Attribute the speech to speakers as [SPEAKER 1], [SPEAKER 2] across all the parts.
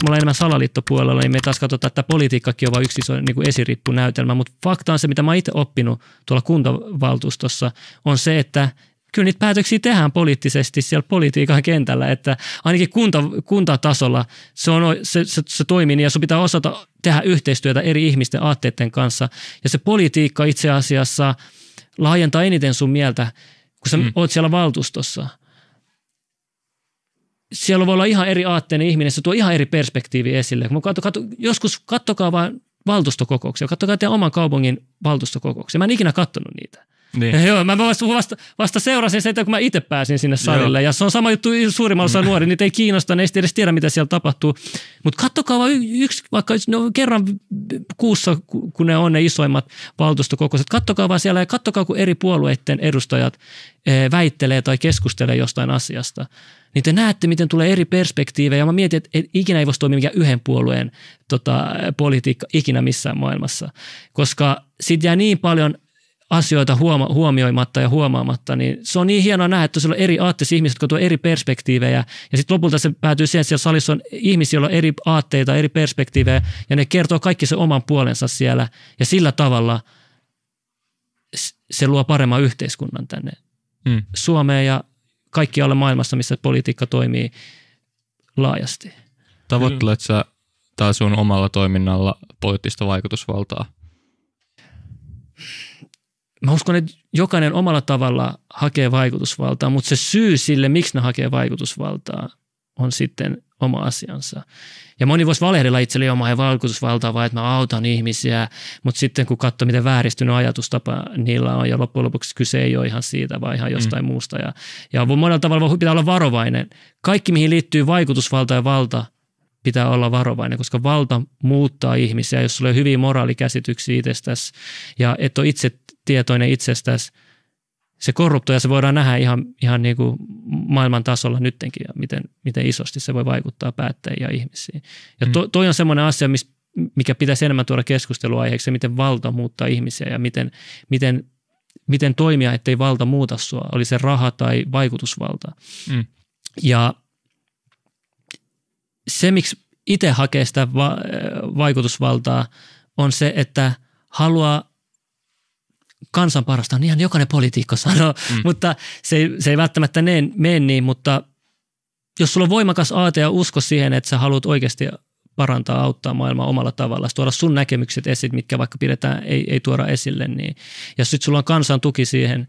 [SPEAKER 1] ollaan enemmän salaliittopuolella, niin me taas katsotaan, että politiikkakin on vain yksi iso niin kuin esirippunäytelmä, mutta fakta on se, mitä mä oon itse oppinut tuolla kuntavaltuustossa, on se, että kyllä niitä päätöksiä tehdään poliittisesti siellä politiikan kentällä, että ainakin kuntatasolla se toimii niin ja sun pitää osata tehdä yhteistyötä eri ihmisten aatteiden kanssa ja se politiikka itse asiassa laajentaa eniten sun mieltä, kun sä oot siellä valtuustossa. Siellä voi olla ihan eri aatteinen ihminen, se tuo ihan eri perspektiivi esille. Joskus kattokaa vain valtuustokokouksia, kattokaa teidän oman kaupungin valtuustokokouksia. Mä en ikinä katsonut niitä. Niin. Joo, mä vasta seurasin sitä, kun mä itse pääsin sinne salille. Ja se on sama juttu suurimmalla osalla nuori, niitä ei kiinnosta, ne ei edes tiedä, mitä siellä tapahtuu. Mutta kattokaa vaan vaikka kerran kuussa, kun ne on ne isoimmat valtuustokokoukset, kattokaa vaan siellä ja kattokaa, kun eri puolueiden edustajat väittelee tai keskustelee jostain asiasta. Niin te näette, miten tulee eri perspektiivejä. Ja mä mietin, että ikinä ei voisi toimia mikään yhden puolueen politiikka ikinä missään maailmassa. Koska siitä jää niin paljon asioita huomioimatta ja huomaamatta, niin se on niin hienoa nähdä, että siellä on eri aatteisia ihmisiä, jotka tuo eri perspektiivejä, ja sitten lopulta se päätyy siihen, että siellä salissa on ihmisiä, joilla on eri aatteita, eri perspektiivejä, ja ne kertoo kaikki sen oman puolensa siellä, ja sillä tavalla se luo paremman yhteiskunnan tänne Suomeen ja kaikkialle maailmassa, missä politiikka toimii laajasti.
[SPEAKER 2] Tavoittelet sä tai sun omalla toiminnalla poliittista vaikutusvaltaa?
[SPEAKER 1] Mä uskon, että jokainen omalla tavalla hakee vaikutusvaltaa, mutta se syy sille, miksi ne hakee vaikutusvaltaa, on sitten oma asiansa. Ja moni voisi valehdella itselle omaa vaikutusvaltaa, vaan että mä autan ihmisiä, mutta sitten kun katsoo, miten vääristynyt ajatustapa niillä on, ja loppujen lopuksi kyse ei ole ihan siitä, vaan ihan jostain muusta. Ja monella tavalla pitää olla varovainen. Kaikki, mihin liittyy vaikutusvalta ja valta, pitää olla varovainen, koska valta muuttaa ihmisiä, jos sulla on hyviä moraalikäsityksiä itsestäsi, ja et ole itse tietoinen itsestäsi. Se korruptio, ja se voidaan nähdä ihan niin kuin maailman tasolla nyttenkin, ja miten isosti se voi vaikuttaa päättäjiin ja ihmisiin. Ja toi on semmoinen asia, mikä pitäisi enemmän tuoda keskusteluaiheeksi, miten valta muuttaa ihmisiä, ja miten toimia, ettei valta muuta sua, oli se raha tai vaikutusvalta. Ja se, miksi itse hakee sitä vaikutusvaltaa, on se, että haluaa kansan parasta, niin ihan jokainen poliitikko sanoo, mutta se ei välttämättä mene niin, mutta jos sulla on voimakas aate ja usko siihen, että sä haluat oikeasti parantaa, auttaa maailmaa omalla tavalla, tuoda sun näkemykset esiin, mitkä vaikka pidetään, ei tuoda esille, niin ja sitten sulla on kansan tuki siihen,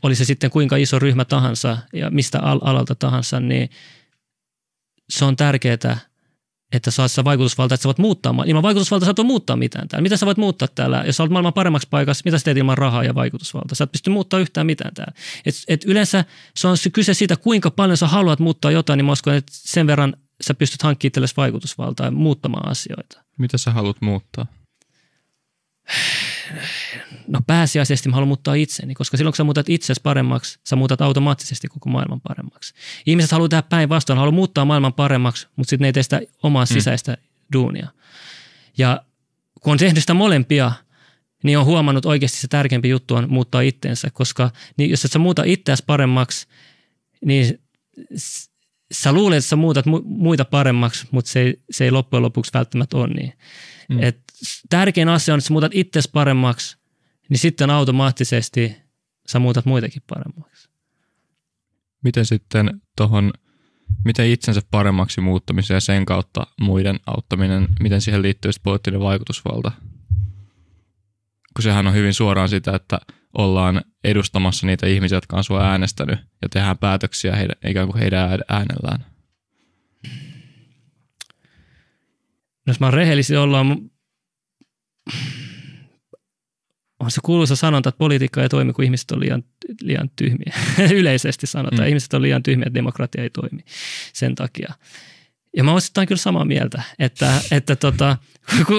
[SPEAKER 1] oli se sitten kuinka iso ryhmä tahansa ja mistä alalta tahansa, niin se on tärkeää, että saat sitä vaikutusvaltaa, että sä voit muuttaa. Ilman vaikutusvaltaa sä et voi muuttaa mitään täällä. Mitä sä voit muuttaa täällä? Jos sä olet maailman paremmaksi paikassa, mitä sä teet ilman rahaa ja vaikutusvaltaa? Sä et pysty muuttaa yhtään mitään täällä. Et yleensä se on kyse siitä, kuinka paljon sä haluat muuttaa jotain, niin mä uskon, että sen verran sä pystyt hankkimaan itsellesi vaikutusvaltaa ja muuttamaan asioita.
[SPEAKER 2] Mitä sä haluat muuttaa?
[SPEAKER 1] No pääasiallisesti mä haluan muuttaa itseni, koska silloin kun sä muutat itsesi paremmaksi, sä muutat automaattisesti koko maailman paremmaksi. Ihmiset haluaa tehdä päinvastoin, haluaa muuttaa maailman paremmaksi, mutta sitten ne ei tee sitä omaa sisäistä duunia. Ja kun on tehnyt sitä molempia, niin on huomannut oikeasti se tärkeämpi juttu on muuttaa itteensä, koska niin jos et sä muuta itseäsi paremmaksi, niin sä luulet, että sä muutat muita paremmaksi, mutta se ei loppujen lopuksi välttämättä ole niin. Et tärkein asia on, että sä muutat itsesi paremmaksi, niin sitten automaattisesti sä muutat muitakin paremmaksi.
[SPEAKER 2] Miten sitten miten itsensä paremmaksi muuttamisen ja sen kautta muiden auttaminen, miten siihen liittyy poliittinen vaikutusvalta? Kun sehän on hyvin suoraan sitä, että ollaan edustamassa niitä ihmisiä, jotka on sua äänestänyt ja tehdään päätöksiä ikään kuin heidän äänellään.
[SPEAKER 1] No, jos mä oon rehellisiä on se kuuluisa sanonta, että politiikka ei toimi, kun ihmiset on liian tyhmiä. Yleisesti sanotaan, ihmiset on liian tyhmiä, että demokratia ei toimi sen takia. Ja mä oon osittain kyllä samaa mieltä, että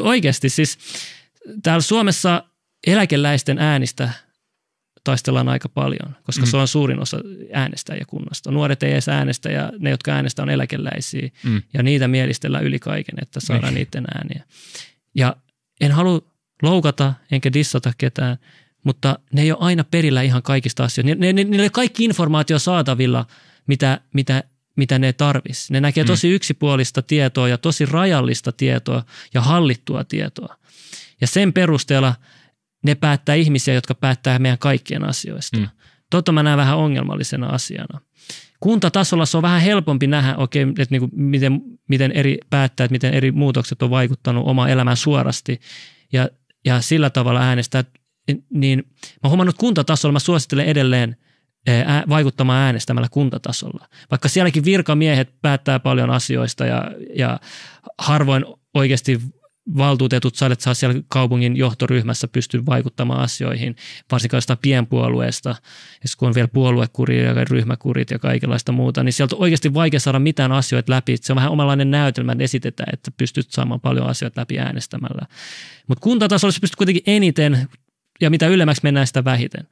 [SPEAKER 1] oikeasti siis täällä Suomessa eläkeläisten äänistä taistellaan aika paljon, koska se on suurin osa äänestäjäkunnasta. Nuoret ei edes äänestä ja ne, jotka äänestä, on eläkeläisiä ja niitä mielistellään yli kaiken, että saadaan niiden ääniä. Ja en halua loukata enkä dissata ketään, mutta ne ei ole aina perillä ihan kaikista asioista. Niillä ei kaikki informaatio saatavilla, mitä mitä ne tarvisi. Ne näkee tosi yksipuolista tietoa ja tosi rajallista tietoa ja hallittua tietoa. Ja sen perusteella ne päättää ihmisiä, jotka päättää meidän kaikkien asioista. Totta mä näen vähän ongelmallisena asiana. Kuntatasolla se on vähän helpompi nähdä, että niinku miten eri päättäjät, miten eri muutokset on vaikuttanut omaan elämään suorasti ja sillä tavalla äänestää. Niin mä oon huomannut kuntatasolla, mä suosittelen edelleen vaikuttamaan äänestämällä kuntatasolla. Vaikka sielläkin virkamiehet päättää paljon asioista ja harvoin oikeasti valtuutetut saa siellä kaupungin johtoryhmässä pystyä vaikuttamaan asioihin, varsinkaan jostain pienpuolueesta, ja kun on vielä puoluekuria ja ryhmäkurit ja kaikenlaista muuta, niin sieltä on oikeasti vaikea saada mitään asioita läpi. Se on vähän omanlainen näytelmä, että esitetään, että pystyt saamaan paljon asioita läpi äänestämällä. Mutta kuntatasolla se pystyy kuitenkin eniten, ja mitä ylemmäksi mennään, sitä vähiten.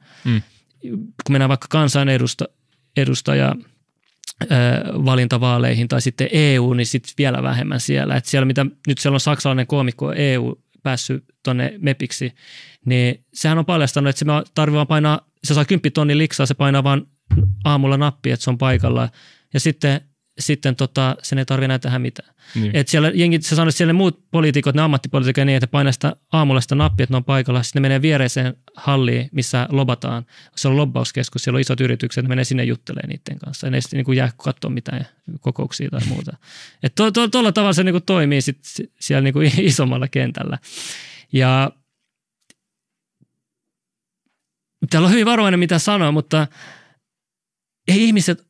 [SPEAKER 1] Kun mennään vaikka kansanedustaja valintavaaleihin tai sitten EU, niin sitten vielä vähemmän siellä. Että siellä, nyt siellä on saksalainen koomikko EU päässyt tuonne MEPiksi, niin sehän on paljastanut, että se tarvitsee vaan painaa, se saa 10 000 liksaa, se painaa vaan aamulla nappi, että se on paikalla. Ja sitten sen ei tarvitse enää tehdä mitään. Niin. Että siellä jengit, se sanoo, että siellä muut poliitikot, ne ammattipoliitikot niin, että painaa sitä aamulla sitä nappia, että ne on paikalla. Sitten ne menee viereiseen halliin, missä lobataan. Se on lobbauskeskus, siellä on isot yritykset, ne menee sinne juttelemaan niiden kanssa. Ja ne ei sitten niin jää katsoa mitään kokouksia tai muuta. Että tuolla tavalla se niin kuin toimii sit siellä niin kuin isommalla kentällä. Ja täällä on hyvin varovainen mitä sanoa, mutta ei ihmiset,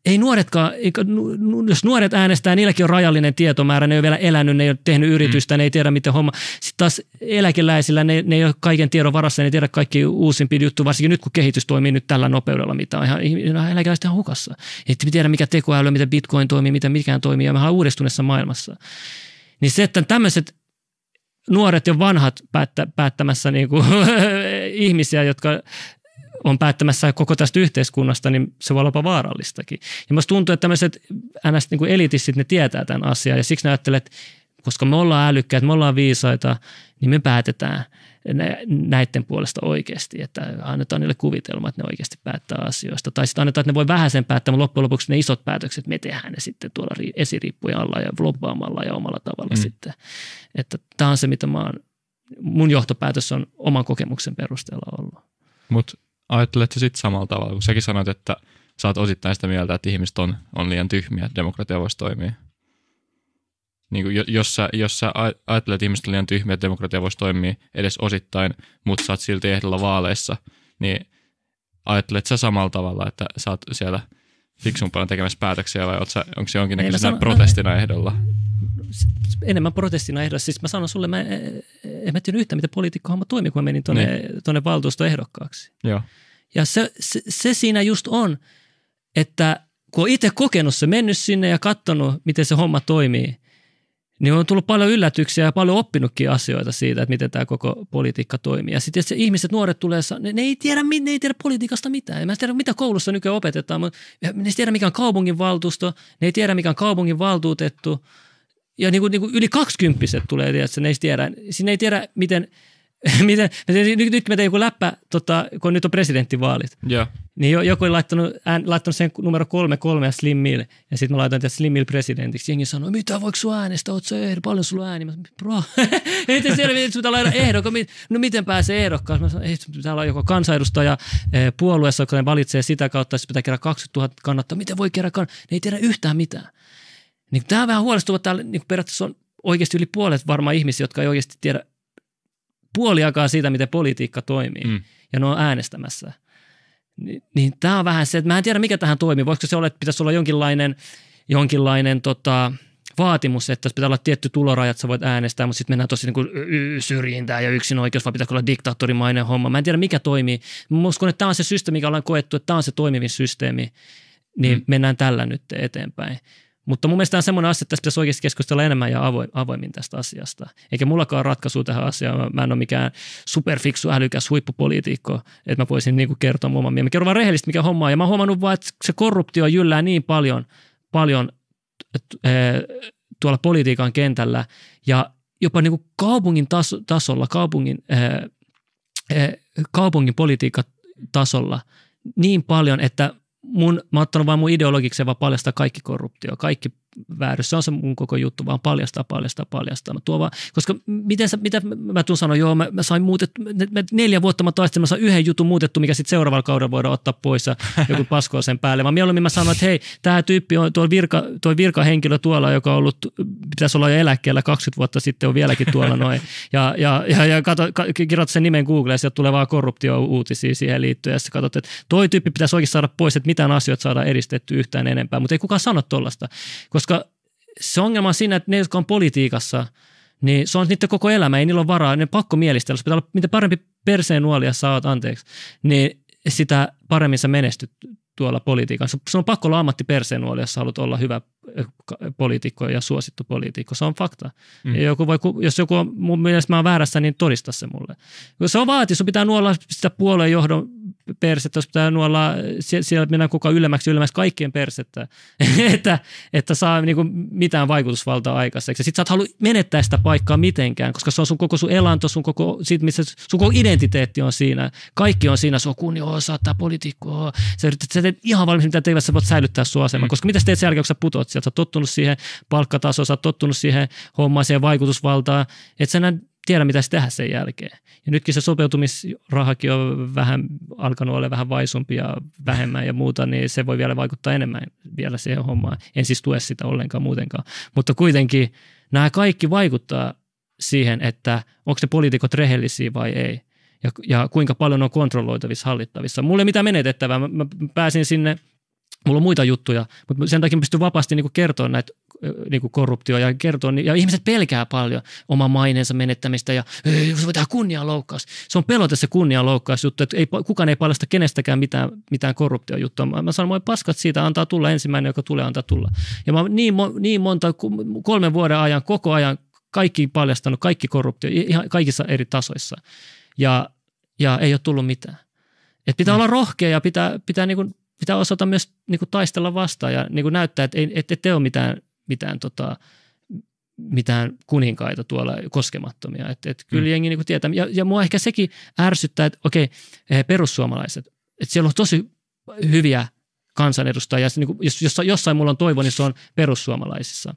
[SPEAKER 1] ei nuoretkaan, jos nuoret äänestää, niilläkin on rajallinen tietomäärä, ne ei ole vielä elänyt, ne ei ole tehnyt yritystä, ne ei tiedä miten homma. Sitten taas eläkeläisillä, ne ei ole kaiken tiedon varassa, ne ei tiedä kaikki uusimpia juttuja, varsinkin nyt kun kehitys toimii nyt tällä nopeudella, mitä on eläkeläiset ihan hukassa. Ei tiedä mikä tekoäly, miten bitcoin toimii, miten mikään toimii, ja me ollaan uudistuneessa maailmassa. Niin se, että tämmöiset nuoret ja vanhat päättämässä niin kuin, ihmisiä, jotka on päättämässä koko tästä yhteiskunnasta, niin se voi olla jopa vaarallistakin. Ja musta tuntuu, että tämmöiset niin elitistit, ne tietää tämän asian, ja siksi ne ajattelee, että koska me ollaan älykkäitä, me ollaan viisaita, niin me päätetään näiden puolesta oikeasti, että annetaan niille kuvitelma, että ne oikeasti päättää asioista. Tai sitten annetaan, että ne voi vähäisen päättää, mutta loppujen lopuksi ne isot päätökset, me tehdään ne sitten tuolla esiriippujen alla ja lobbaamalla ja omalla tavalla sitten. Että tämä on se, mitä mun johtopäätös on oman kokemuksen perusteella ollut.
[SPEAKER 2] Mutta ajatteletko sitten samalla tavalla, kun säkin sanoit, että sä oot osittain sitä mieltä, että ihmiset on liian tyhmiä, että demokratia voisi toimia. Niin kuin jos sä ajattelet, että ihmiset on liian tyhmiä, että demokratia voisi toimia edes osittain, mutta sä oot silti ehdolla vaaleissa, niin ajattelet sä samalla tavalla, että sä oot siellä fiksumpana tekemässä päätöksiä vai onko se jonkinnäköisenä protestina ehdolla?
[SPEAKER 1] Enemmän protestina ehdolla. Siis mä sanon sulle, en mä tiedä yhtään, miten poliitikkohomma toimii, kun mä menin tuonne valtuustoehdokkaaksi. Joo. Ja se siinä just on, että kun on itse kokenut se, mennyt sinne ja katsonut, miten se homma toimii, niin on tullut paljon yllätyksiä ja paljon oppinutkin asioita siitä, että miten tämä koko politiikka toimii. Ja sitten se ihmiset, nuoret tulee, ne ei tiedä politiikasta mitään. En mä tiedä, mitä koulussa nykyään opetetaan, mutta ne ei tiedä, mikä on kaupunginvaltuusto, ne ei tiedä, mikä on kaupunginvaltuutettu. Ja niin kuin yli 20-vuotiaat tulee, että ne ei tiedä. Siinä ei tiedä, miten nyt mä tein joku läppä, kun nyt on presidenttivaalit. Yeah. Niin joku oli laittanut sen numero 33 ja Slim Mill. Ja sitten mä laitoin tätä Slim Mill presidentiksi. Jengi sanoi, mitä voiko sun äänestää? Oot sä paljon sulla ääni? Mä sanoin, bro, ei te siellä, että pitää laittaa ehdokkaan. No miten pääsee ehdokkaaksi? Mä sanoin, täällä on joku kansanedustaja puolueessa, joka ne valitsee sitä kautta, että pitää kerää 20 000 kannattaa. Miten voi kerää kannattaa? Ne ei tiedä yhtään mitään. Niin tämä on vähän huolestuva. Täällä niin periaatteessa on oikeasti yli puolet varmaan ihmisiä, jotka ei oikeasti tiedä puoliakaan siitä, miten politiikka toimii, ja ne on äänestämässä. Niin tämä on vähän se, että mä en tiedä, mikä tähän toimii. Voisiko se olla, että pitäisi olla jonkinlainen vaatimus, että pitää olla tietty tuloraja, että sä voit äänestää, mutta sitten mennään tosi niin kuin syrjintään ja yksinoikeus, vai pitääkö olla diktaattorimainen homma. Mä en tiedä, mikä toimii. Mä uskon, että tämä on se systeemi, mikä ollaan koettu, että tämä on se toimivin systeemi, niin mennään tällä nyt eteenpäin. Mutta mun mielestä tämä on semmoinen asia, että tässä pitäisi oikeasti keskustella enemmän ja avoimin tästä asiasta. Eikä mullakaan ole ratkaisua tähän asiaan. Mä en ole mikään superfiksu, älykäs huippupoliitikko, että mä voisin niin kuin kertoa mun oman mielen. Mä kerron vaan rehellisesti, mikä homma on. Ja mä oon huomannut vaan, että se korruptio jyllää niin paljon tuolla politiikan kentällä ja jopa niin kuin kaupungin tasolla, kaupungin politiikan tasolla niin paljon, että mä oon ottanut vaan mun ideologiksi vaan paljastaa kaikki korruptio, kaikki vääryys. Se on se mun koko juttu, vaan paljastaa. Mä tuon vaan, koska mitä mä tuun sanoa, joo, mä sain muutettu, 4 vuotta mä taistelin, mä sain yhden jutun muutettu, mikä sitten seuraavalla kaudella voidaan ottaa pois ja joku paskoo sen päälle. Mä mieluummin mä sanon, että hei, tämä tyyppi on tuo virkahenkilö tuolla, joka on ollut, pitäisi olla jo eläkkeellä 20 vuotta sitten, on vieläkin tuolla noin. Ja kirjoita sen nimen Googleen, sieltä tulee vaan korruptio-uutisia siihen liittyen, ja sitten katsot, että toi tyyppi pitäisi oikein saada pois, että mitään asioita saadaan edistetty yhtään enempää, mutta ei kukaan sano tollaista, koska se ongelma on siinä, että ne, jotka on politiikassa, niin se on niiden koko elämä, ei niillä ole varaa, ne pakko mielistellä, pitää olla, mitä parempi perseen nuolia saat, anteeksi, niin sitä paremmin sä menestyt tuolla politiikassa. Se on pakko olla ammatti perseen nuolia, jos sä haluat olla hyvä poliitikko ja suosittu poliitikko. Se on fakta. Jos joku on, mun mielestä mä oon väärässä, niin todista se mulle. Se on vaati, sun pitää nuolla sitä puolueen johdon persettä, jos pitää nuolla, siellä mennään koko ylemmäksi kaikkien persettä, että saa niinku mitään vaikutusvaltaa aikaiseksi. Sitten sä et halua menettää sitä paikkaa mitenkään, koska se on sun koko sun elanto, sun koko identiteetti on siinä. Kaikki on siinä, se on kunnia, sä oot tää poliitikko, sä teet ihan valmis, mitä teivät sä voit säilyttää sun aseman, koska mitä sä teet sen jälkeen, kun sä putoat sieltä, sä oot tottunut siihen palkkatasoon, sä oot tottunut siihen hommaan, siihen vaikutusvaltaan, et sä enää tiedä, mitä se tehdä sen jälkeen. Ja nytkin se sopeutumisrahakin on vähän alkanut olla vähän vaisumpi ja vähemmän ja muuta, niin se voi vielä vaikuttaa enemmän vielä siihen hommaan. En siis tue sitä ollenkaan muutenkaan. Mutta kuitenkin nämä kaikki vaikuttaa siihen, että onko ne poliitikot rehellisiä vai ei. Ja kuinka paljon on kontrolloitavissa, hallittavissa. Mulla ei mitään menetettävää. Mä pääsin sinne, mulla on muita juttuja, mutta sen takia pystyn vapaasti niin kertoa näitä niin korruptio ja kertoo, ja ihmiset pelkää paljon oman maineensa menettämistä ja se voi tehdä kunnianloukkaus. Se on pelote se kunnianloukkaus juttu, että kukaan ei paljasta kenestäkään mitään korruptiojuttua. Mä sanon, moi paskat siitä, antaa tulla ensimmäinen, joka tulee, antaa tulla. Ja mä niin monta, 3 vuoden ajan, koko ajan kaikki paljastanut, kaikki korruptio, ihan kaikissa eri tasoissa. Ja ei ole tullut mitään. Et pitää olla rohkea ja pitää osata myös taistella vastaan ja näyttää, että ette ole mitään kuninkaita tuolla koskemattomia. Kyllä jengi tietää. Ja mua ehkä sekin ärsyttää, että okei, perussuomalaiset, että siellä on tosi hyviä kansanedustajia. Jos jossain mulla on toivo, niin se on perussuomalaisissa.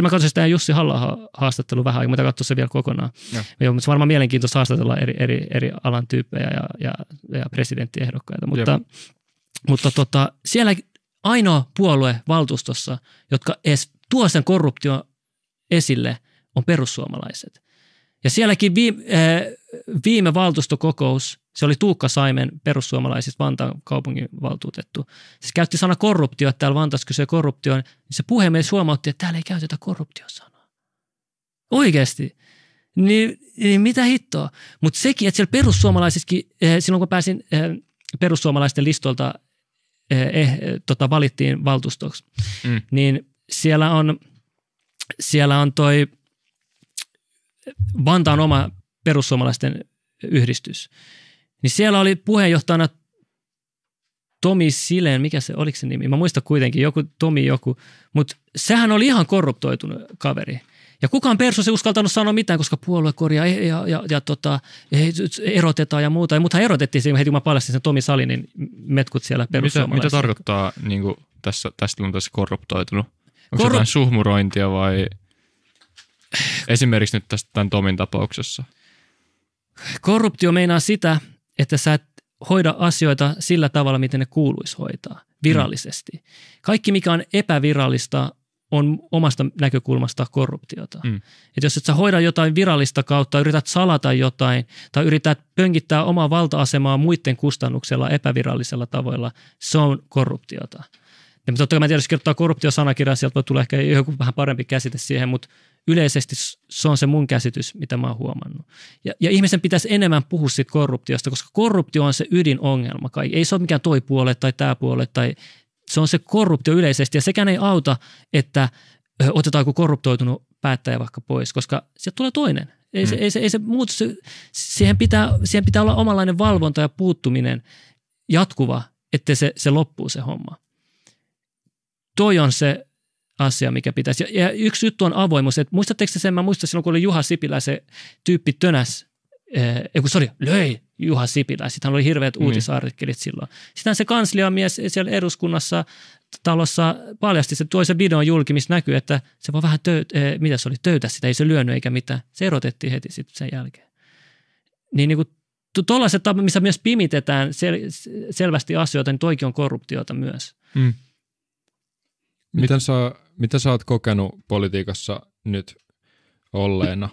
[SPEAKER 1] Mä katsoin sitä Jussi Halla-ahon haastattelua vähän, mutta katsoin se vielä kokonaan. Joo, mutta se on varmaan mielenkiintoista haastatella eri alan tyyppejä ja presidenttiehdokkaita. Mutta siellä ainoa puolue valtuustossa, jotka edes tuo sen korruption esille, on perussuomalaiset. Ja sielläkin viime valtuustokokous, se oli Tuukka Saimen perussuomalaisista Vantaan kaupungin valtuutettu. Se käytti sana korruptio, että täällä Vantaassa kysyy korruptioon, niin se puhemies huomautti, että täällä ei käytetä korruptiosanaa. Oikeasti. Niin mitä hittoa? Mutta sekin, että siellä perussuomalaisissakin, silloin kun pääsin perussuomalaisten listolta valittiin valtuustoksi, niin siellä on toi Vantaan oma perussuomalaisten yhdistys. Niin siellä oli puheenjohtajana Tomi Silen, mikä se, oliko se nimi? Mä muistan kuitenkin, mutta sehän oli ihan korruptoitunut kaveri. Ja kukaan persu ei uskaltanut sanoa mitään, koska puolue korjaa erotetaan ja muuta. Ja muthan erotettiin siinä heti, kun mä paljastin sen Tomi Salinin metkut siellä perussuomalaisissa.
[SPEAKER 2] Mitä tarkoittaa niin tästä tilanteessa korruptoitunut? Onko se jotain suhmurointia vai esimerkiksi nyt tämän Tomin tapauksessa?
[SPEAKER 1] Korruptio meinaa sitä, että sä et hoida asioita sillä tavalla, miten ne kuuluisi hoitaa virallisesti. Kaikki, mikä on epävirallista, on omasta näkökulmasta korruptiota. Et jos et sä hoida jotain virallista kautta, yrität salata jotain tai yrität pönkittää omaa valta-asemaa muiden kustannuksella epävirallisella tavoilla, se on korruptiota. Ja totta kai mä en tiedä, jos kirjoittaa korruptiosanakirjan, sieltä voi tulla ehkä joku vähän parempi käsite siihen, mutta yleisesti se on se mun käsitys, mitä mä oon huomannut. Ja ihmisen pitäisi enemmän puhua siitä korruptiosta, koska korruptio on se ydinongelma. Ei se ole mikään toi puole tai tämä puole, tai se on se korruptio yleisesti. Ja sekään ei auta, että otetaan joku korruptoitunut päättäjä vaikka pois, koska sieltä tulee toinen. Ei se muutu. Siihen pitää olla omanlainen valvonta ja puuttuminen jatkuva, että se loppuu se homma. Toi on se asia, mikä pitäisi. Ja yksi juttu on avoimuus. Että muistatteko sen, mä muistan silloin, kun oli Juha Sipilä, se tyyppi tönäs löi Juha Sipilä. Sitten hän oli hirveät uutisartikkelit silloin. Sitten se kansliamies siellä eduskunnassa talossa paljasti, se toi se videon julki, missä näkyy, että se vaan vähän mitä se oli, töytä sitä, ei se lyönyt eikä mitään. Se erotettiin heti sitten sen jälkeen. Niin kuin tuollaiset tavat, missä myös pimitetään selvästi asioita, niin toikin on korruptiota myös.
[SPEAKER 2] Miten sä oot kokenut politiikassa nyt olleena?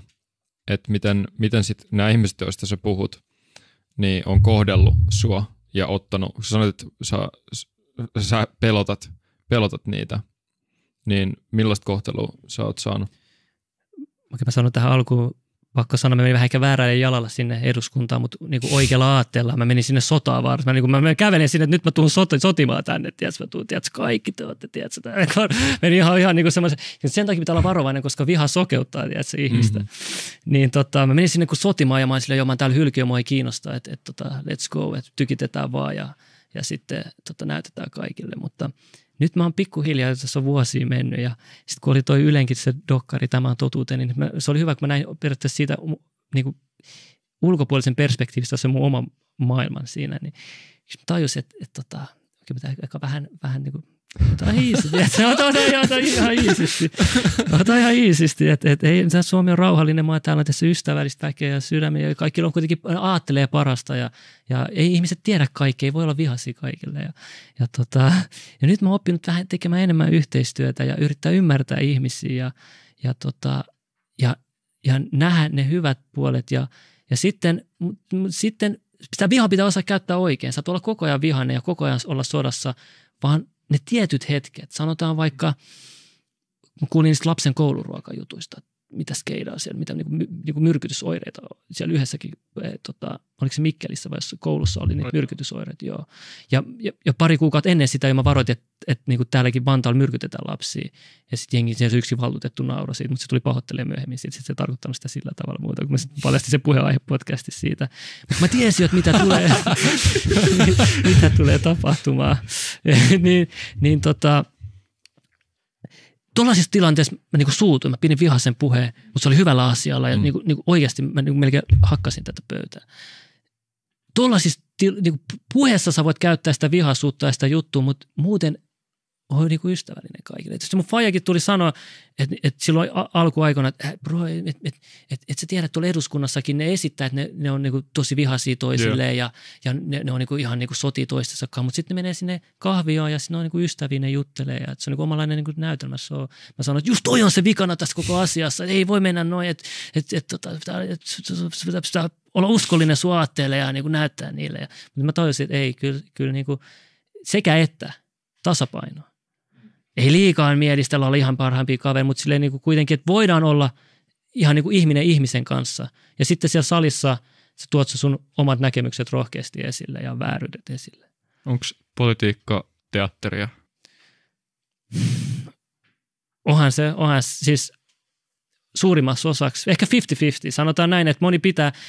[SPEAKER 2] Että miten sit nämä ihmiset, joista sä puhut, niin on kohdellut sua ja ottanut, kun sä sanoit, että sä pelotat niitä, niin millaista kohtelua sä oot saanut?
[SPEAKER 1] Mä sanon tähän alkuun, pakko sanoa, mä menin vähän ehkä väärälle jalalla sinne eduskuntaan, mutta niin kuin oikealla aatteella mä menin sinne sotaan varsin. Mä kävelin sinne, että nyt mä tuun sotimaan tänne, tiedätkö, mä tuun, tiedätkö, kaikki te olette, tiedätkö, menin ihan niin kuin semmoisen, sen takia pitää olla varovainen, koska viha sokeuttaa, tiedätkö, ihmistä. Niin mä menin sinne kun sotimaan ja mä olin silleen, mä oon täällä hylkiö, mua ei kiinnosta, että let's go, että tykitetään vaan ja sitten näytetään kaikille, mutta nyt mä oon pikkuhiljaa, tässä on vuosia mennyt ja sitten kun oli toi Ylenkin se dokkari, tämä on totuuteen, niin se oli hyvä, kun mä näin periaatteessa siitä niin kuin ulkopuolisen perspektiivistä se mun oma maailman siinä, niin mä tajusin, että pitää vähän niin kuin ota ihan iisisti, että Suomi on rauhallinen maa, täällä on tässä ystävällistä väkeä ja sydämiä ja kaikilla on kuitenkin aattelee parasta ja ei ihmiset tiedä kaikkea, ei voi olla vihaisia kaikille ja nyt mä oon oppinut vähän tekemään enemmän yhteistyötä ja yrittää ymmärtää ihmisiä ja nähdä ne hyvät puolet ja sitten sitä vihaa pitää osaa käyttää oikein, sä olla koko ajan vihainen ja koko ajan olla sodassa, vaan ne tietyt hetket, sanotaan vaikka, mä kuulin niistä lapsen kouluruokajutuista, mitä skeidaa siellä, mitä niinku myrkytysoireita on. Siellä yhdessäkin, oliko se Mikkelissä vai koulussa oli niitä myrkytysoireita, joo. Ja pari kuukautta ennen sitä jo mä varoitin, että niinku täälläkin Vantaalla myrkytetään lapsia. Ja sitten jengi siellä yksi valtuutettu nauroi siitä, mutta se tuli pahoittelemaan myöhemmin siitä. Sitten se tarkoittanut sitä sillä tavalla muuta, kun mä paljastin sen puheenaihe podcastissa siitä. Mutta mä tiesin, että mitä tulee tapahtumaan. Tuollaisissa tilanteissa mä niinku suutuin, mä pidin vihaisen puheen, mutta se oli hyvällä asialla ja niinku oikeasti mä niinku melkein hakkasin tätä pöytää. Tuollaisissa niinku puheessa sä voit käyttää sitä vihaisuutta ja sitä juttua, mutta muuten on niinku ystävällinen kaikille. Sitten mun faijakin tuli sanoa, että silloin alkuaikoina, että bro, että sä tiedät, tuolla eduskunnassakin ne esittää, että ne on niinku tosi vihaisia toisilleen ja ne on niinku ihan niinku sotii toistensakaan, mutta sitten ne menee sinne kahvioon ja sitten ne on niinku ystäviä, ne juttelee ja se on niinku omanlainen niinku näytelmä. Mä sanon, että just toi on se vikana tässä koko asiassa, että ei voi mennä noin, että pitää olla uskollinen sun aatteelle ja niinku näyttää niille. Mutta mä tajusin, että ei, kyllä niinku sekä että tasapaino. Ei liikaa mielistellä olla ihan parhaimpia kavereita, mutta silleen niin kuin kuitenkin, että voidaan olla ihan niin kuin ihminen ihmisen kanssa. Ja sitten siellä salissa sä tuot sun omat näkemykset rohkeasti esille ja vääryydet esille.
[SPEAKER 2] Onko politiikka teatteria?
[SPEAKER 1] Onhan siis suurimmassa osaksi, ehkä 50-50. Sanotaan näin, että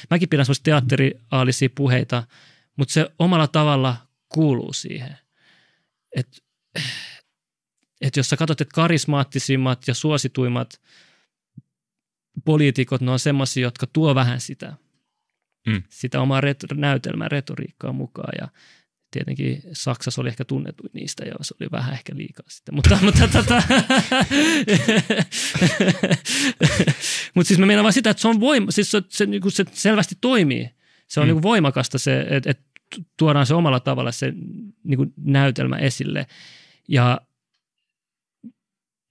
[SPEAKER 1] mäkin pidän sellaisia teatteriaalisia puheita, mutta se omalla tavalla kuuluu siihen. Että jos sä katsot, että karismaattisimmat ja suosituimmat poliitikot, ne on semmoisia, jotka tuo vähän sitä omaa näytelmää, retoriikkaa mukaan. Ja tietenkin Saksassa oli ehkä tunnetuin niistä, ja se oli vähän ehkä liikaa sitä. Mutta siis mä meinaan vaan sitä, että se on siis se selvästi toimii. Se on niinku voimakasta se, että tuodaan se omalla tavalla se niinku näytelmä esille. Ja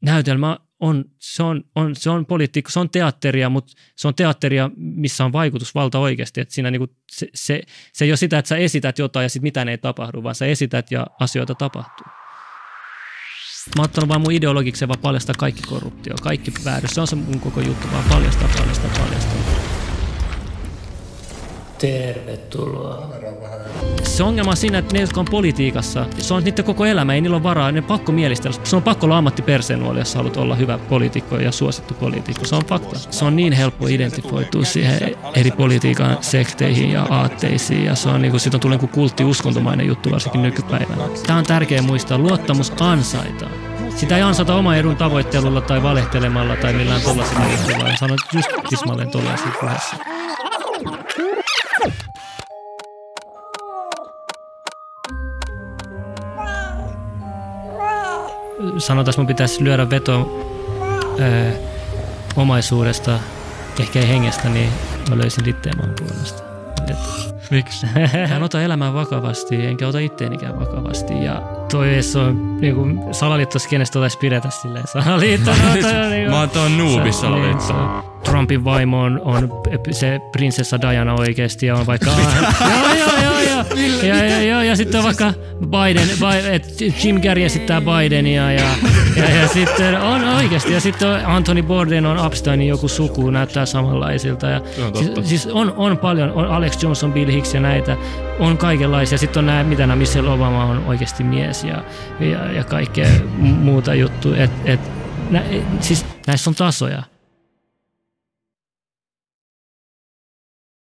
[SPEAKER 1] näytelmä se on politiikka, se on teatteria, mutta se on teatteria, missä on vaikutusvalta oikeasti. Että siinä niinku se ei ole sitä, että sä esität jotain ja sitten mitään ei tapahdu, vaan sä esität ja asioita tapahtuu. Mä oon ottanut vaan mun ideologiksi vaan paljastaa kaikki korruptio, kaikki vääryys. Se on se mun koko juttu, vaan paljastaa. Tervetuloa. Se ongelma on siinä, että ne, jotka on politiikassa, se on niiden koko elämä, ei niillä ole varaa, ne pakko mielistellä. Se on pakko olla ammattiperseenuoli, jos haluat olla hyvä poliitikko ja suosittu poliitikko. Se on fakta. Se on niin helppo identifoitua siihen eri politiikan sekteihin ja aatteisiin. Ja se on niin kuin, siitä on tullut niin kulttiuskontomainen juttu varsinkin nykypäivänä. Tämä on tärkeä muistaa. Luottamus ansaitaan. Sitä ei ansata oman edun tavoittelulla tai valehtelemalla tai millään tollaisilla juttuilla. Sanoit just tismalleen tollaisilla puheessa. sanotaan, mun pitäisi lyödä veto omaisuudesta, ehkä ei hengestä, niin mä löysin Litteemaan puolesta.
[SPEAKER 2] Miksi?
[SPEAKER 1] Hän ota elämää vakavasti, enkä ota itteenikään vakavasti. Ja toi on niinku salaliittoskenestä otaisi pidetä silleen salaliitto.
[SPEAKER 2] Mä oon tuon noobi salaliitto.
[SPEAKER 1] Trumpin vaimo on se prinsessa Diana oikeesti ja on vaikka ja sitten on vaikka Biden, Jim Carrey esittää Bidenia ja sitten on oikeesti ja sitten Anthony Bourdain on Epsteinin joku suku, näyttää samanlaisilta ja siis on paljon, on Alex Jones, Bill Hicks ja näitä, on kaikenlaisia. Sitten on nämä, mitä nämä Michelle Obama on oikeasti mies ja kaikkea muuta juttua. Siis näissä on tasoja.